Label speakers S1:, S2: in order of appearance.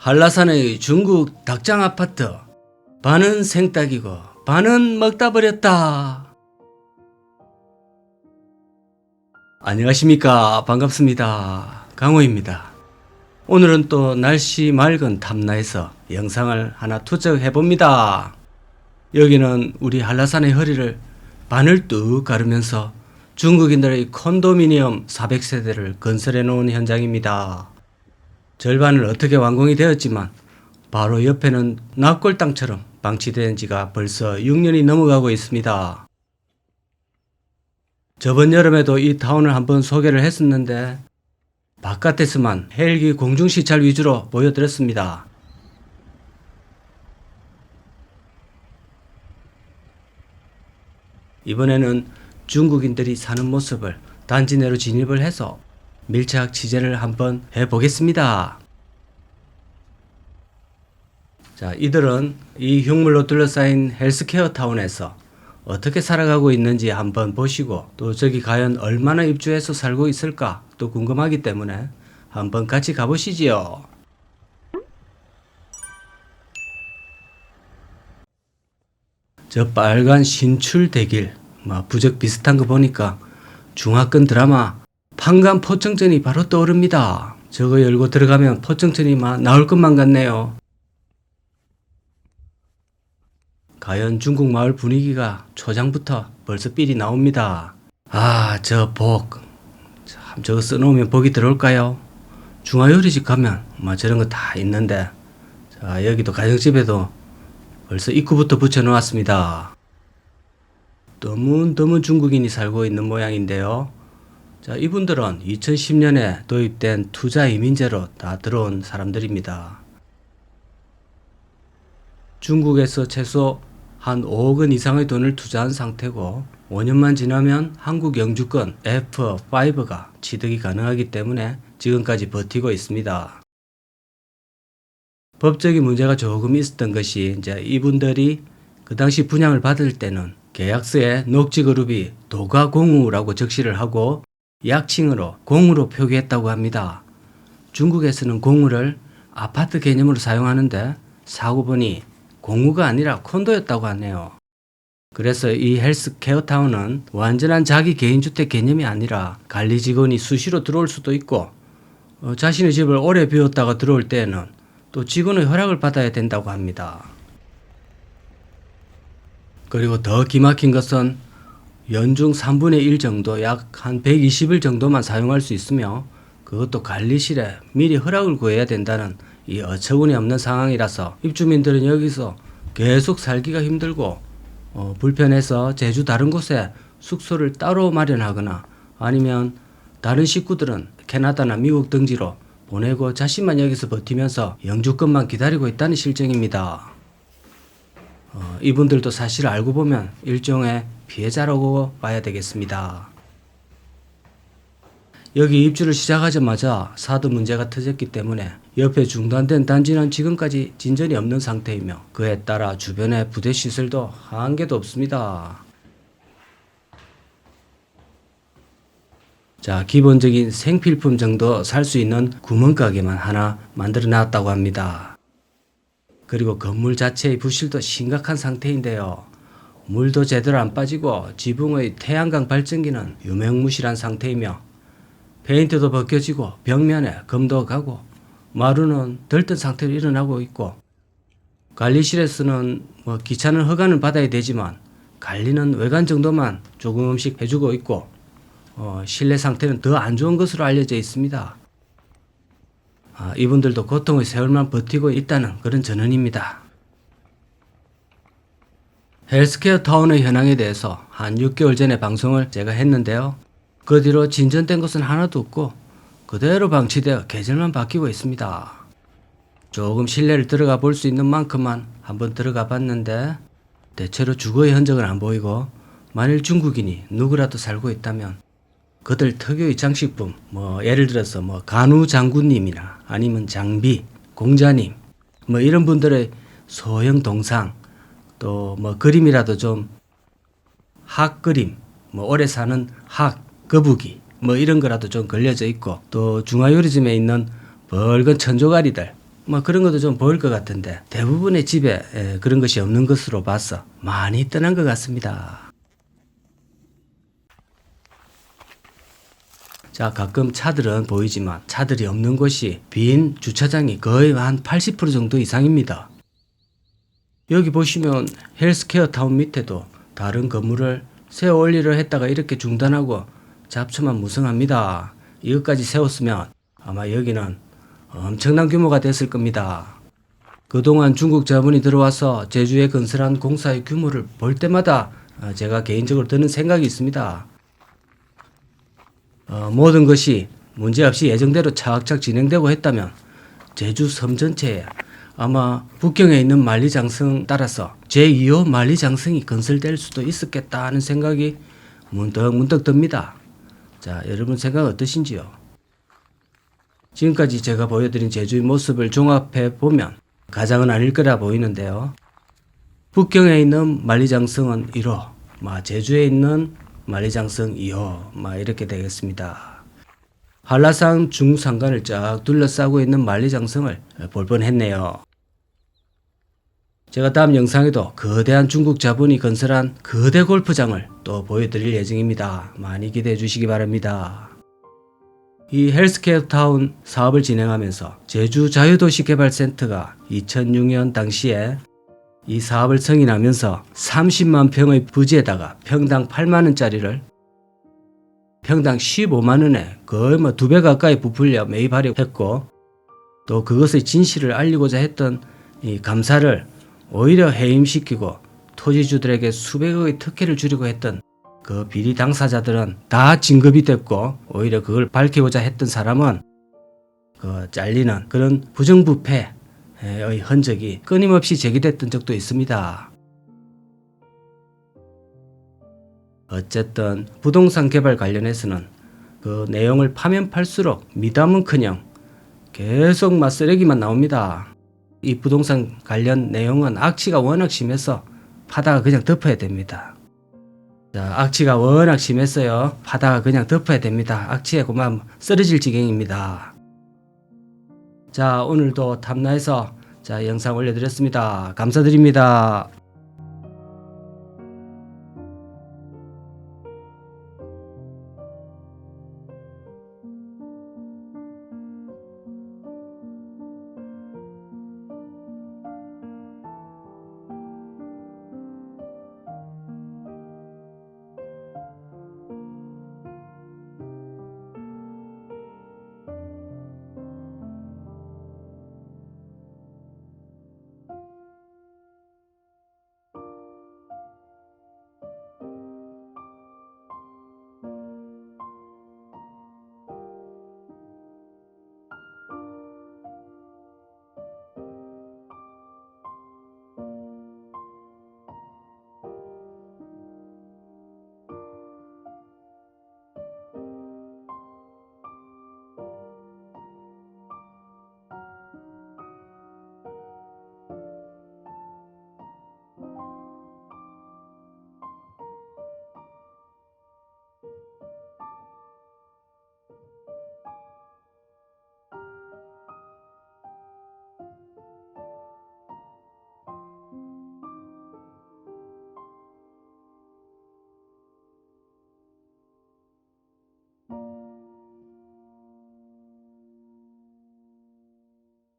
S1: 한라산의 중국 닭장 아파트, 반은 생닭이고 반은 먹다 버렸다. 안녕하십니까, 반갑습니다. 강호입니다. 오늘은 또 날씨 맑은 탐나에서 영상을 하나 투척해봅니다. 여기는 우리 한라산의 허리를 반을 뚝 가르면서 중국인들의 콘도미니엄 400세대를 건설해 놓은 현장입니다. 절반은 어떻게 완공이 되었지만 바로 옆에는 납골 땅처럼 방치된 지가 벌써 6년이 넘어가고 있습니다. 저번 여름에도 이 타운을 한번 소개를 했었는데 바깥에서만 헬기 공중시찰 위주로 보여드렸습니다. 이번에는 중국인들이 사는 모습을 단지 내로 진입을 해서 밀착 취재를 한번 해보겠습니다. 자, 이들은 이 흉물로 둘러싸인 헬스케어 타운에서 어떻게 살아가고 있는지 한번 보시고, 또 저기 과연 얼마나 입주해서 살고 있을까 또 궁금하기 때문에 한번 같이 가보시지요. 저 빨간 신출대길, 부적 비슷한 거 보니까 중화권 드라마 판관 포청천이 바로 떠오릅니다. 저거 열고 들어가면 포청천이 나올 것만 같네요. 과연 중국 마을 분위기가 초장부터 벌써 삘이 나옵니다. 저 복, 참 저거 써놓으면 복이 들어올까요? 중화요리집 가면 저런 거 다 있는데, 자, 여기도 가정집에도 벌써 입구부터 붙여놓았습니다. 드문 중국인이 살고 있는 모양인데요. 자, 이분들은 2010년에 도입된 투자 이민제로 다 들어온 사람들입니다. 중국에서 최소 한 5억 원 이상의 돈을 투자한 상태고, 5년만 지나면 한국 영주권 F5가 취득이 가능하기 때문에 지금까지 버티고 있습니다. 법적인 문제가 조금 있었던 것이, 이제 이분들이 그 당시 분양을 받을 때는 계약서에 녹지그룹이 도가공우라고 적시를 하고 약칭으로 공우로 표기했다고 합니다. 중국에서는 공우를 아파트 개념으로 사용하는데 사고 보니 공우가 아니라 콘도였다고 하네요. 그래서 이 헬스케어타운은 완전한 자기 개인주택 개념이 아니라 관리 직원이 수시로 들어올 수도 있고, 자신의 집을 오래 비웠다가 들어올 때에는 또 직원의 허락을 받아야 된다고 합니다. 그리고 더 기막힌 것은 연중 3분의 1 정도, 약 한 120일 정도만 사용할 수 있으며, 그것도 관리실에 미리 허락을 구해야 된다는 이 어처구니 없는 상황이라서 입주민들은 여기서 계속 살기가 힘들고 불편해서 제주 다른 곳에 숙소를 따로 마련하거나, 아니면 다른 식구들은 캐나다나 미국 등지로 보내고 자신만 여기서 버티면서 영주권만 기다리고 있다는 실정입니다. 이분들도 사실 알고 보면 일종의 피해자라고 봐야 되겠습니다. 여기 입주를 시작하자마자 사드 문제가 터졌기 때문에 옆에 중단된 단지는 지금까지 진전이 없는 상태이며, 그에 따라 주변에 부대 시설도 한 개도 없습니다. 자, 기본적인 생필품 정도 살 수 있는 구멍가게만 하나 만들어 놨다고 합니다. 그리고 건물 자체의 부실도 심각한 상태인데요. 물도 제대로 안 빠지고 지붕의 태양광 발전기는 유명무실한 상태이며, 페인트도 벗겨지고 벽면에 금도 가고 마루는 들뜬 상태로 일어나고 있고, 관리실에서는 기차는 허가는 받아야 되지만 관리는 외관 정도만 조금씩 해주고 있고, 실내 상태는 더 안 좋은 것으로 알려져 있습니다. 이분들도 고통의 세월만 버티고 있다는 그런 전언입니다. 헬스케어 타운의 현황에 대해서 한 6개월 전에 방송을 제가 했는데요. 그 뒤로 진전된 것은 하나도 없고 그대로 방치되어 계절만 바뀌고 있습니다. 조금 실내를 들어가 볼 수 있는 만큼만 한번 들어가 봤는데 대체로 주거의 흔적은 안 보이고, 만일 중국인이 누구라도 살고 있다면 그들 특유의 장식품, 예를 들어서 간우 장군님이나 아니면 장비, 공자님, 이런 분들의 소형 동상, 또 그림이라도 좀 학 그림, 오래 사는 학, 거북이, 이런 거라도 좀 걸려져 있고, 또 중화요리점에 있는 벌건 천조가리들, 뭐 그런 것도 좀 보일 것 같은데 대부분의 집에 그런 것이 없는 것으로 봐서 많이 떠난 것 같습니다. 자, 가끔 차들은 보이지만 차들이 없는 곳이 빈 주차장이 거의 한 80% 정도 이상입니다. 여기 보시면 헬스케어 타운 밑에도 다른 건물을 세워 올리려 했다가 이렇게 중단하고 잡초만 무성합니다. 이것까지 세웠으면 아마 여기는 엄청난 규모가 됐을 겁니다. 그동안 중국 자본이 들어와서 제주에 건설한 공사의 규모를 볼 때마다 제가 개인적으로 드는 생각이 있습니다. 모든 것이 문제없이 예정대로 착착 진행되고 했다면 제주 섬 전체에 아마 북경에 있는 만리장성 따라서 제2호 만리장성이 건설될 수도 있었겠다 하는 생각이 문득 듭니다. 자, 여러분 생각 어떠신지요? 지금까지 제가 보여드린 제주의 모습을 종합해 보면 가장은 아닐 거라 보이는데요. 북경에 있는 만리장성은 1호, 제주에 있는 만리장성 2호 이렇게 되겠습니다. 한라산 중산간을 쫙 둘러싸고 있는 만리장성을 볼 뻔했네요. 제가 다음 영상에도 거대한 중국 자본이 건설한 거대 골프장을 또 보여드릴 예정입니다. 많이 기대해 주시기 바랍니다. 이 헬스케어 타운 사업을 진행하면서 제주 자유도시개발센터가 2006년 당시에 이 사업을 승인하면서 30만 평의 부지에다가 평당 8만원짜리를 평당 15만원에 거의 2배 가까이 부풀려 매입하려고 했고, 또 그것의 진실을 알리고자 했던 이 감사를 오히려 해임시키고 토지주들에게 수백억의 특혜를 주려고 했던 그 비리 당사자들은 다 진급이 됐고, 오히려 그걸 밝히고자 했던 사람은 그 잘리는 그런 부정부패의 흔적이 끊임없이 제기됐던 적도 있습니다. 어쨌든 부동산 개발 관련해서는 그 내용을 파면 팔수록 미담은커녕 계속 쓰레기만 나옵니다. 이 부동산 관련 내용은 악취가 워낙 심해서 파다가 그냥 덮어야 됩니다. 자, 악취가 워낙 심했어요. 파다가 그냥 덮어야 됩니다. 악취에 그만 쓰러질 지경입니다. 자, 오늘도 탐나해서 영상 올려드렸습니다. 감사드립니다.